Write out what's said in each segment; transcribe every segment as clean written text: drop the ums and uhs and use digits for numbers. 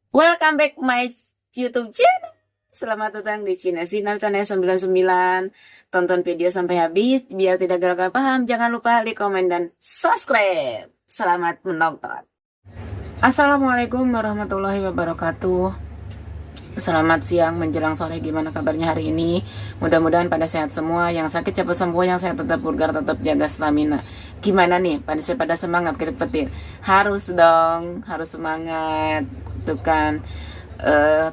Welcome back my YouTube channel. Selamat datang di Cina Sinar Channel 99. Tonton video sampai habis biar tidak gagal paham. Jangan lupa like, komen, dan subscribe. Selamat menonton. Assalamualaikum warahmatullahi wabarakatuh. Selamat siang menjelang sore. Gimana kabarnya hari ini? Mudah-mudahan pada sehat semua. Yang sakit cepat sembuh, yang sehat tetap bugar, tetap jaga stamina. Gimana nih? Pada semangat klik petir. Harus dong, harus semangat. Tuh kan,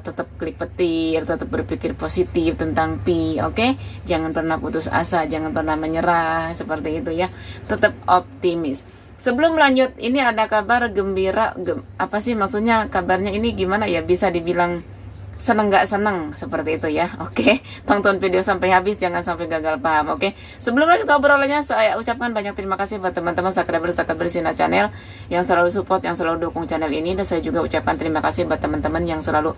tetap klik petir, tetap berpikir positif tentang pi, oke? Jangan pernah putus asa, jangan pernah menyerah, seperti itu ya. Tetap optimis. Sebelum lanjut, ini ada kabar gembira, apa sih maksudnya kabarnya ini gimana ya? Bisa dibilang seneng gak seneng, seperti itu ya. Oke, tonton video sampai habis, jangan sampai gagal paham. Oke, sebelum lanjut obrolannya, saya ucapkan banyak terima kasih buat teman-teman subscriber Sinar Channel yang selalu support, yang selalu dukung channel ini. Dan saya juga ucapkan terima kasih buat teman-teman yang selalu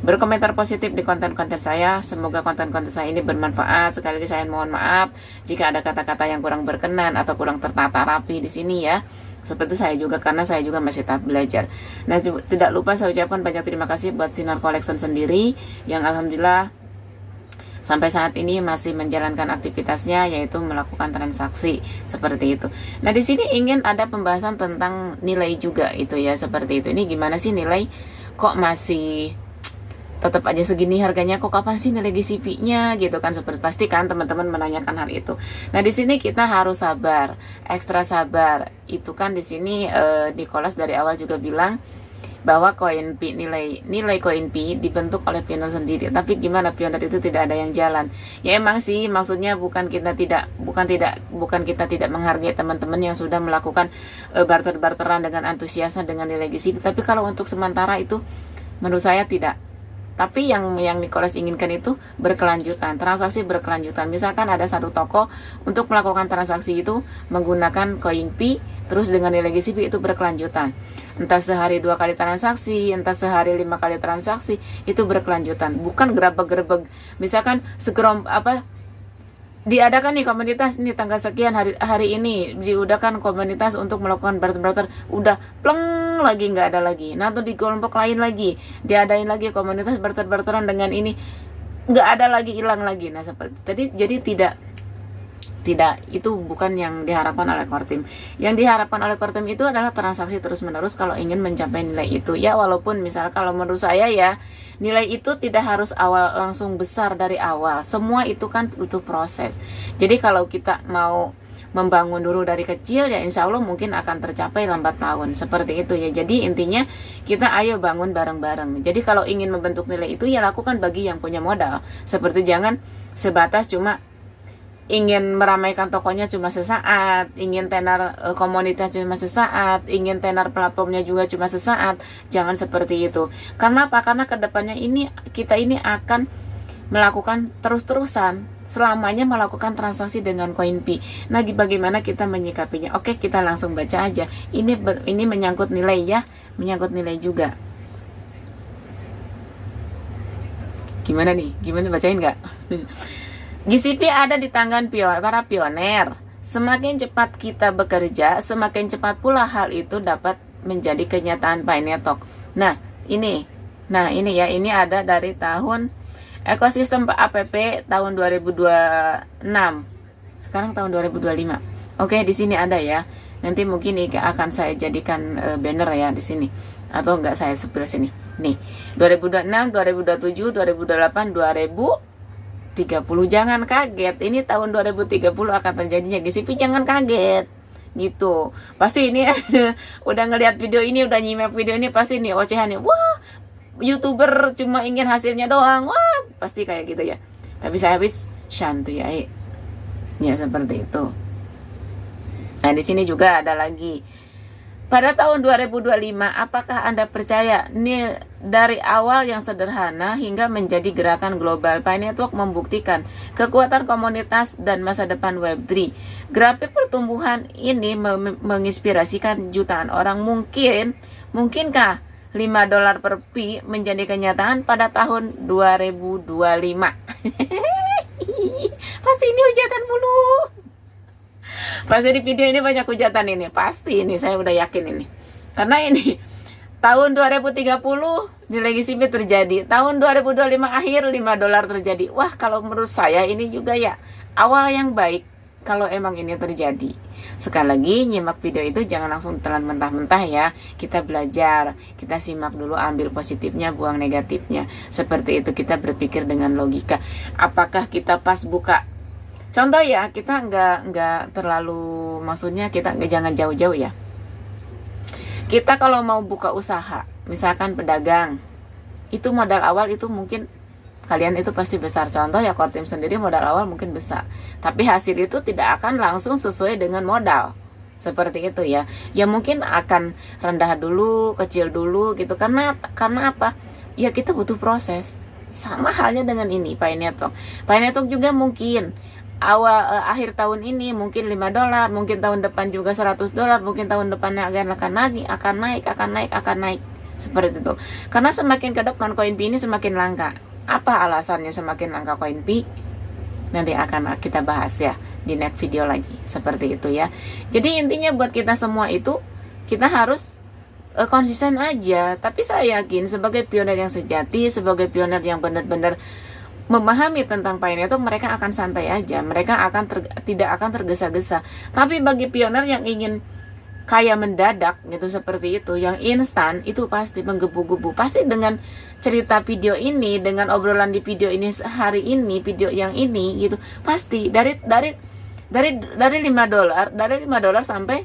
berkomentar positif di konten-konten saya. Semoga konten-konten saya ini bermanfaat. Sekali lagi saya mohon maaf jika ada kata-kata yang kurang berkenan atau kurang tertata rapi di sini ya. Seperti saya juga, karena saya juga masih tahap belajar. Nah, tidak lupa saya ucapkan banyak terima kasih buat Sinar Collection sendiri yang alhamdulillah sampai saat ini masih menjalankan aktivitasnya, yaitu melakukan transaksi seperti itu. Nah, di sini ingin ada pembahasan tentang nilai juga itu ya, seperti itu. Ini gimana sih nilai kok masih tetap aja segini harganya, kok kapan sih nilai GCP-nya gitu kan? Seperti pasti kan teman-teman menanyakan hal itu. Nah, di sini kita harus sabar, ekstra sabar. Itu kan di sini Nicholas dari awal juga bilang bahwa koin P, nilai koin P dibentuk oleh pioner sendiri. Tapi gimana, pioner itu tidak ada yang jalan. Ya emang sih, maksudnya bukan kita tidak menghargai teman-teman yang sudah melakukan barter-barteran dengan antusiasnya dengan nilai GCP. Tapi kalau untuk sementara itu menurut saya tidak. Tapi yang Nicholas inginkan itu berkelanjutan, transaksi berkelanjutan. Misalkan ada satu toko untuk melakukan transaksi itu menggunakan koin P, terus dengan nilai GCP itu berkelanjutan. Entah sehari 2 kali transaksi, entah sehari 5 kali transaksi, itu berkelanjutan. Bukan gerebek-gerebek. Misalkan diadakan nih komunitas nih tanggal sekian hari ini diadakan komunitas untuk melakukan barter-barter, udah pleng lagi nggak ada lagi. Nah, tuh di kelompok lain lagi diadain lagi komunitas barter-barteran dengan ini, nggak ada lagi, hilang lagi. Nah, seperti tadi, jadi tidak, itu bukan yang diharapkan oleh core team. Yang diharapkan oleh core team itu adalah transaksi terus menerus kalau ingin mencapai nilai itu ya. Walaupun misalnya kalau menurut saya ya, nilai itu tidak harus langsung besar dari awal. Semua itu kan butuh proses. Jadi kalau kita mau membangun dulu dari kecil ya, insya Allah mungkin akan tercapai lambat laun, seperti itu ya. Jadi intinya kita ayo bangun bareng-bareng. Jadi kalau ingin membentuk nilai itu ya lakukan bagi yang punya modal. Seperti jangan sebatas cuma ingin meramaikan tokonya cuma sesaat, ingin tenar komunitas cuma sesaat, ingin tenar platformnya juga cuma sesaat. Jangan seperti itu. Karena apa? Karena kedepannya ini kita ini akan melakukan terus-terusan selamanya melakukan transaksi dengan koin P. Nah, bagaimana kita menyikapinya? Oke, kita langsung baca aja. Ini menyangkut nilai ya, menyangkut nilai juga. Gimana nih? Gimana, bacain nggak? GCP ada di tangan para pioner. Semakin cepat kita bekerja, semakin cepat pula hal itu dapat menjadi kenyataan Pi Network. Nah ini ya, ini ada dari tahun ekosistem APP tahun 2026. Sekarang tahun 2025. Oke, di sini ada ya. Nanti mungkin akan saya jadikan banner ya di sini. Atau enggak, saya sepil sini. Nih, 2026, 2027, 2028, 2030. Jangan kaget, ini tahun 2030 akan terjadinya GCP, jangan kaget gitu. Pasti ini udah ngelihat video ini, udah nyimak video ini, pasti nih ocehan nih, wah YouTuber cuma ingin hasilnya doang, wah pasti kayak gitu ya. Tapi saya habis santuy ya, seperti itu. Nah, di sini juga ada lagi. Pada tahun 2025, apakah Anda percaya dari awal yang sederhana hingga menjadi gerakan global, Pi Network membuktikan kekuatan komunitas dan masa depan Web3. Grafik pertumbuhan ini menginspirasikan jutaan orang. Mungkinkah $5 per Pi menjadi kenyataan pada tahun 2025? Pasti ini hujatan mulu. Pasti di video ini banyak hujatan ini, pasti ini, saya udah yakin ini. Karena ini Tahun 2030 nilai GCP terjadi. Tahun 2025 akhir $5 terjadi. Wah, kalau menurut saya ini juga ya awal yang baik kalau emang ini terjadi. Sekali lagi, nyimak video itu jangan langsung telan mentah-mentah ya. Kita belajar, kita simak dulu, ambil positifnya, buang negatifnya. Seperti itu kita berpikir dengan logika. Apakah kita pas buka? Contoh ya, kita nggak terlalu, maksudnya kita jangan jauh-jauh ya. Kita kalau mau buka usaha, misalkan pedagang, itu modal awal itu mungkin kalian itu pasti besar. Contoh ya, Kortim sendiri modal awal mungkin besar, tapi hasil itu tidak akan langsung sesuai dengan modal. Seperti itu ya. Ya mungkin akan rendah dulu, kecil dulu gitu. Karena apa? Ya kita butuh proses. Sama halnya dengan ini, Pi Network. Pi Network juga mungkin akhir tahun ini mungkin $5, mungkin tahun depan juga $100, mungkin tahun depannya akan naik seperti itu. Karena semakin ke depan koin Pi ini semakin langka. Apa alasannya semakin langka koin Pi? Nanti akan kita bahas ya di next video lagi, seperti itu ya. Jadi intinya buat kita semua itu kita harus konsisten aja. Tapi saya yakin sebagai pionir yang sejati, sebagai pionir yang benar-benar memahami tentang Pi Network, mereka akan santai aja, mereka tidak akan tergesa-gesa. Tapi bagi pionir yang ingin kaya mendadak gitu, seperti itu, yang instan, itu pasti menggebu-gebu. Pasti dengan cerita video ini, dengan obrolan di video ini hari ini, video yang ini gitu, pasti dari $5 sampai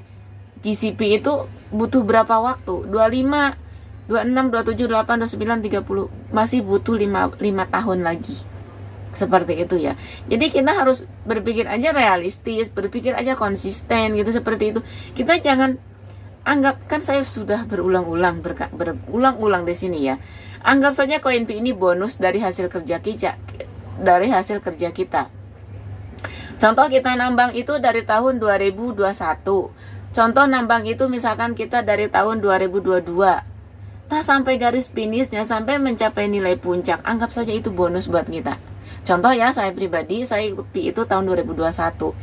GCP itu butuh berapa waktu? 25, 26, 27, 28, 29, 30, masih butuh 5 tahun lagi. Seperti itu ya. Jadi kita harus berpikir aja realistis, berpikir aja konsisten gitu, seperti itu. Kita jangan anggap, kan saya sudah berulang-ulang di sini ya. Anggap saja koin Pi ini bonus dari hasil kerja kita. Contoh kita nambang itu dari tahun 2021. Contoh nambang itu misalkan kita dari tahun 2022. Nah, sampai garis finishnya, sampai mencapai nilai puncak, anggap saja itu bonus buat kita. Contoh ya, saya pribadi, saya ikut Pi itu tahun 2021.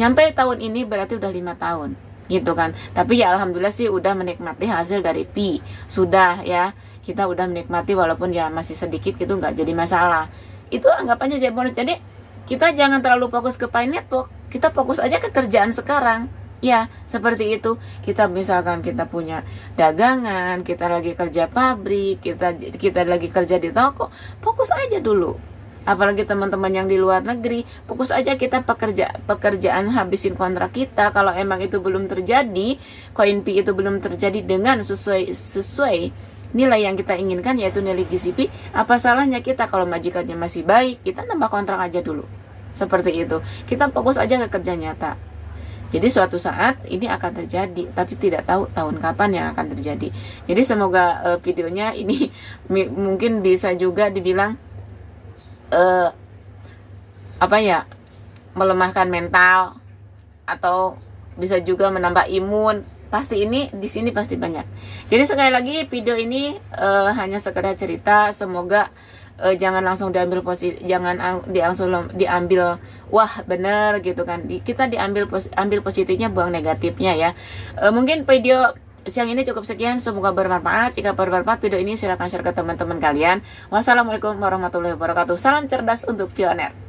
Nyampe tahun ini berarti udah 5 tahun. Gitu kan. Tapi ya alhamdulillah sih udah menikmati hasil dari Pi. Sudah ya, kita udah menikmati walaupun ya masih sedikit gitu, nggak jadi masalah. Itu anggap aja jadi bonus. Jadi kita jangan terlalu fokus ke Pi Network. Kita fokus aja ke kerjaan sekarang. Ya, seperti itu. Kita misalkan kita punya dagangan, kita lagi kerja pabrik, kita lagi kerja di toko, fokus aja dulu. Apalagi teman-teman yang di luar negeri, fokus aja kita pekerjaan, habisin kontrak kita. Kalau emang itu belum terjadi, koin Pi itu belum terjadi dengan sesuai nilai yang kita inginkan, yaitu nilai GCP, apa salahnya kita kalau majikannya masih baik, kita nambah kontrak aja dulu. Seperti itu. Kita fokus aja ke kerja nyata. Jadi suatu saat ini akan terjadi, tapi tidak tahu tahun kapan yang akan terjadi. Jadi semoga videonya ini mungkin bisa juga dibilang melemahkan mental, atau bisa juga menambah imun. Pasti ini di sini pasti banyak. Jadi sekali lagi video ini hanya sekedar cerita. Semoga jangan langsung diambil diambil wah bener gitu kan. Kita ambil positifnya, buang negatifnya ya. Mungkin video siang ini cukup sekian, semoga bermanfaat. Jika bermanfaat video ini, silahkan share ke teman-teman kalian. Wassalamualaikum warahmatullahi wabarakatuh. Salam cerdas untuk pioner.